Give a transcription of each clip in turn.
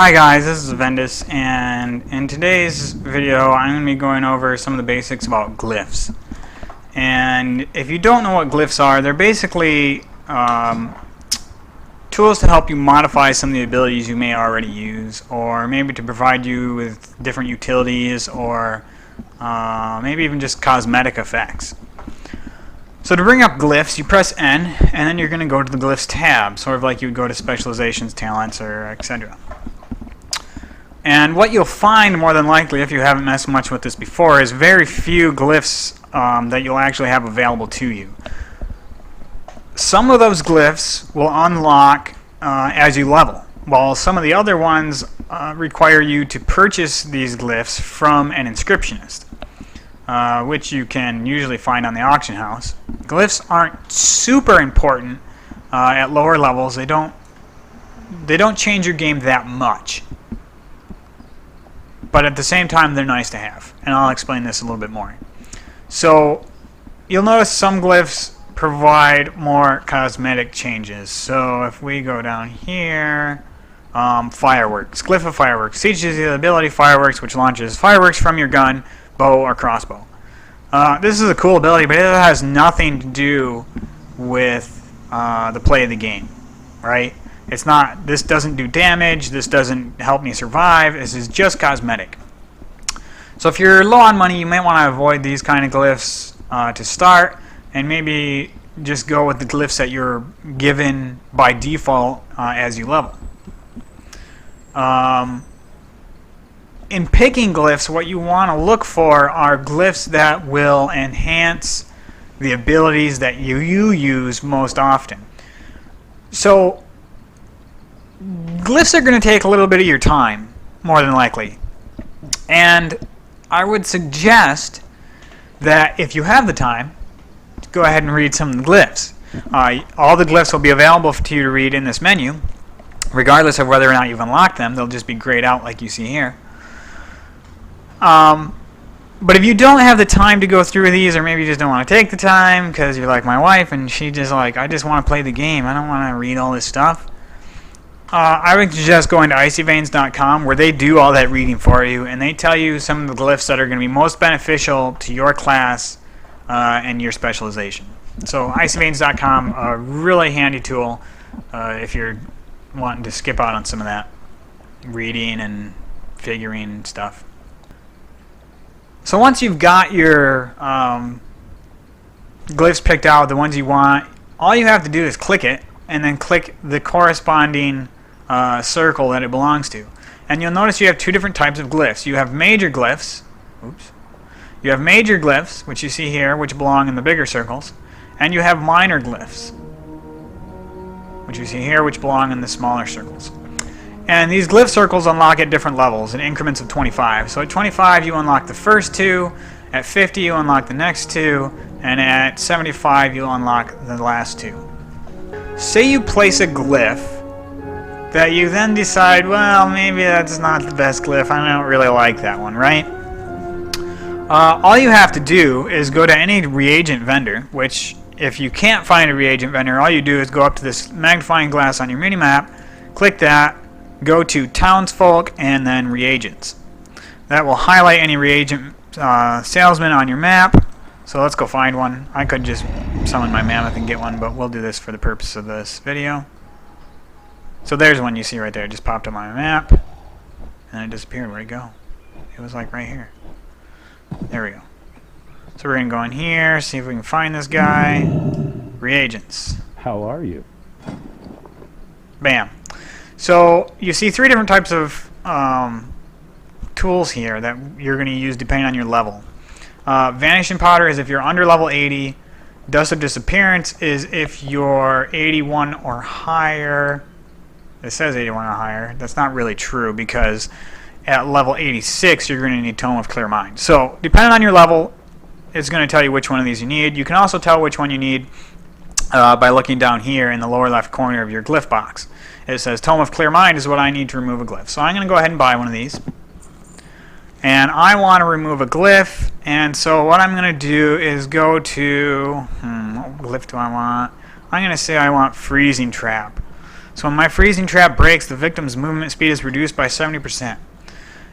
Hi guys, this is Vendus, and in today's video I'm going to be going over some of the basics about glyphs. And if you don't know what glyphs are, they're basically tools to help you modify some of the abilities you may already use, or maybe to provide you with different utilities, or maybe even just cosmetic effects. So to bring up glyphs, you press N, and then you're going to go to the glyphs tab, sort of like you would go to specializations, talents, or etc. And what you'll find, more than likely, if you haven't messed much with this before, is very few glyphs that you'll actually have available to you. Some of those glyphs will unlock as you level, while some of the other ones require you to purchase these glyphs from an inscriptionist, which you can usually find on the auction house. Glyphs aren't super important at lower levels. They don't change your game that much. But at the same time, they're nice to have, and I'll explain this a little bit more. So you'll notice some glyphs provide more cosmetic changes. So if we go down here, fireworks, glyph of fireworks, teaches you the ability fireworks, which launches fireworks from your gun, bow, or crossbow. This is a cool ability, but it has nothing to do with the play of the game, right? It's not, this doesn't do damage, this doesn't help me survive, this is just cosmetic. So if you're low on money, you might want to avoid these kind of glyphs to start, and maybe just go with the glyphs that you're given by default as you level. In picking glyphs, what you want to look for are glyphs that will enhance the abilities that you use most often. So glyphs are going to take a little bit of your time, more than likely. And I would suggest that if you have the time, go ahead and read some of the glyphs. All the glyphs will be available to you to read in this menu, regardless of whether or not you've unlocked them. They'll just be grayed out like you see here. But if you don't have the time to go through these, or maybe you just don't want to take the time because you're like my wife and she just like, I just want to play the game, I don't want to read all this stuff, I would suggest going to icyveins.com, where they do all that reading for you, and they tell you some of the glyphs that are going to be most beneficial to your class and your specialization. So icyveins.com, a really handy tool if you're wanting to skip out on some of that reading and figuring stuff. So once you've got your glyphs picked out, the ones you want, all you have to do is click it, and then click the corresponding circle that it belongs to. And you'll notice you have two different types of glyphs. You have major glyphs, you have major glyphs, which you see here, which belong in the bigger circles, and you have minor glyphs, which you see here, which belong in the smaller circles. And these glyph circles unlock at different levels in increments of 25. So at 25 you unlock the first two, at 50 you unlock the next two, and at 75 you'll unlock the last two. Say you place a glyph that you then decide, well, maybe that's not the best glyph, I don't really like that one, right? All you have to do is go to any reagent vendor, which if you can't find a reagent vendor, all you do is go up to this magnifying glass on your mini-map, click that, go to townsfolk, and then reagents. That will highlight any reagent salesman on your map. So let's go find one. I could just summon my mammoth and get one, but we'll do this for the purpose of this video. So there's one you see right there. It just popped on my map, and it disappeared. Where'd it go? It was like right here. There we go. So we're going to go in here, see if we can find this guy. Reagents. How are you? Bam. So you see three different types of tools here that you're going to use depending on your level. Vanishing Powder is if you're under level 80. Dust of Disappearance is if you're 81 or higher. It says 81 or higher. That's not really true, because at level 86 you're going to need Tome of Clear Mind. So depending on your level, it's going to tell you which one of these you need. You can also tell which one you need by looking down here in the lower left corner of your glyph box. It says Tome of Clear Mind is what I need to remove a glyph. So I'm going to go ahead and buy one of these. And I want to remove a glyph, and so what I'm going to do is go to, what glyph do I want? I'm going to say I want Freezing Trap. So when my freezing trap breaks, the victim's movement speed is reduced by 70%. And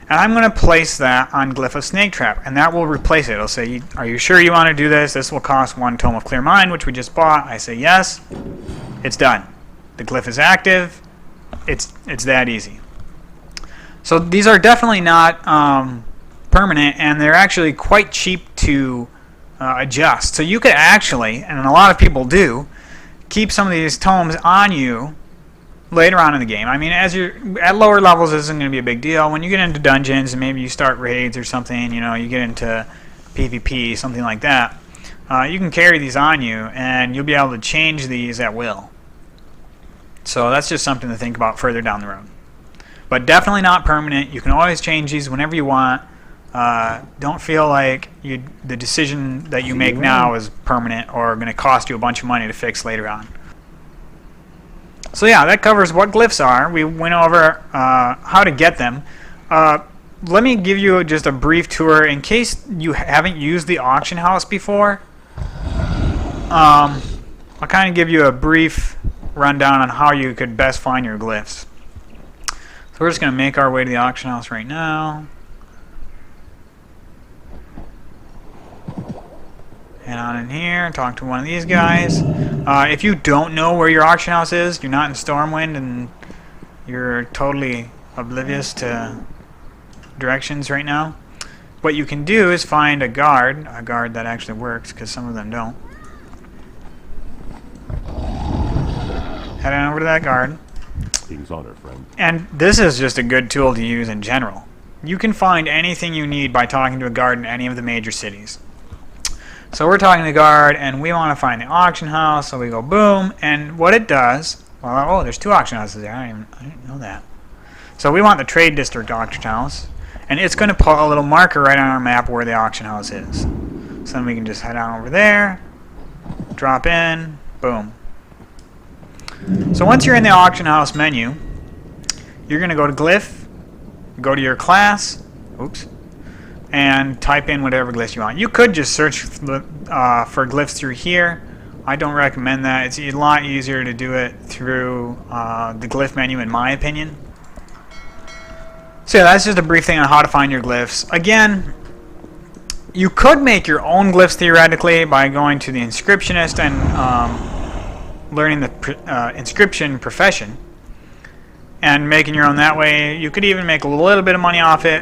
I'm going to place that on Glyph of Snake Trap, and that will replace it. It'll say, are you sure you want to do this? This will cost 1 Tome of Clear Mind, which we just bought. I say yes. It's done. The glyph is active. It's that easy. So these are definitely not permanent, and they're actually quite cheap to adjust. So you could actually, and a lot of people do, keep some of these tomes on you later on in the game. I mean, as you're at lower levels, this isn't going to be a big deal. When you get into dungeons and maybe you start raids or something, you know, you get into PvP, something like that, you can carry these on you, and you'll be able to change these at will. So that's just something to think about further down the road. But definitely not permanent. You can always change these whenever you want. Don't feel like the decision that you make now is permanent or going to cost you a bunch of money to fix later on. So yeah, that covers what glyphs are. We went over how to get them. Let me give you just a brief tour in case you haven't used the auction house before. I'll kind of give you a brief rundown on how you could best find your glyphs. So we're just going to make our way to the auction house right now. Head on in here, talk to one of these guys. If you don't know where your auction house is, you're not in Stormwind and you're totally oblivious to directions right now, what you can do is find a guard that actually works, because some of them don't. Head on over to that guard. King's honor, friend. And this is just a good tool to use in general. You can find anything you need by talking to a guard in any of the major cities. So we're talking to the guard, and we want to find the auction house, so we go boom, and what it does, well, oh, there's 2 auction houses there, I didn't know that. So we want the trade district auction house, and it's going to put a little marker right on our map where the auction house is. So then we can just head on over there, drop in, boom. So once you're in the auction house menu, you're going to go to Glyph, go to your class, oops, and type in whatever glyphs you want. You could just search for glyphs through here. I don't recommend that. It's a lot easier to do it through the glyph menu, in my opinion. So yeah, that's just a brief thing on how to find your glyphs. Again, you could make your own glyphs theoretically by going to the inscriptionist and learning the inscription profession and making your own that way. You could even make a little bit of money off it.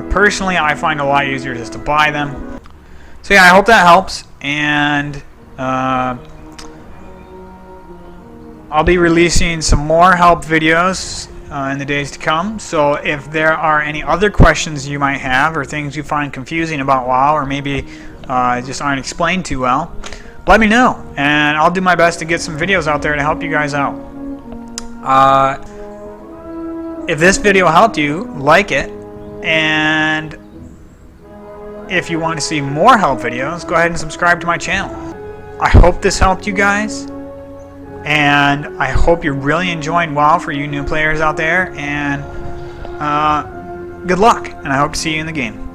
Personally, I find it a lot easier just to buy them. So yeah, I hope that helps, and I'll be releasing some more help videos in the days to come. So if there are any other questions you might have, or things you find confusing about WoW, or maybe just aren't explained too well, let me know, and I'll do my best to get some videos out there to help you guys out. If this video helped you, like it, and if you want to see more help videos, go ahead and subscribe to my channel. I hope this helped you guys, and I hope you're really enjoying WoW for you new players out there, and good luck, and I hope to see you in the game.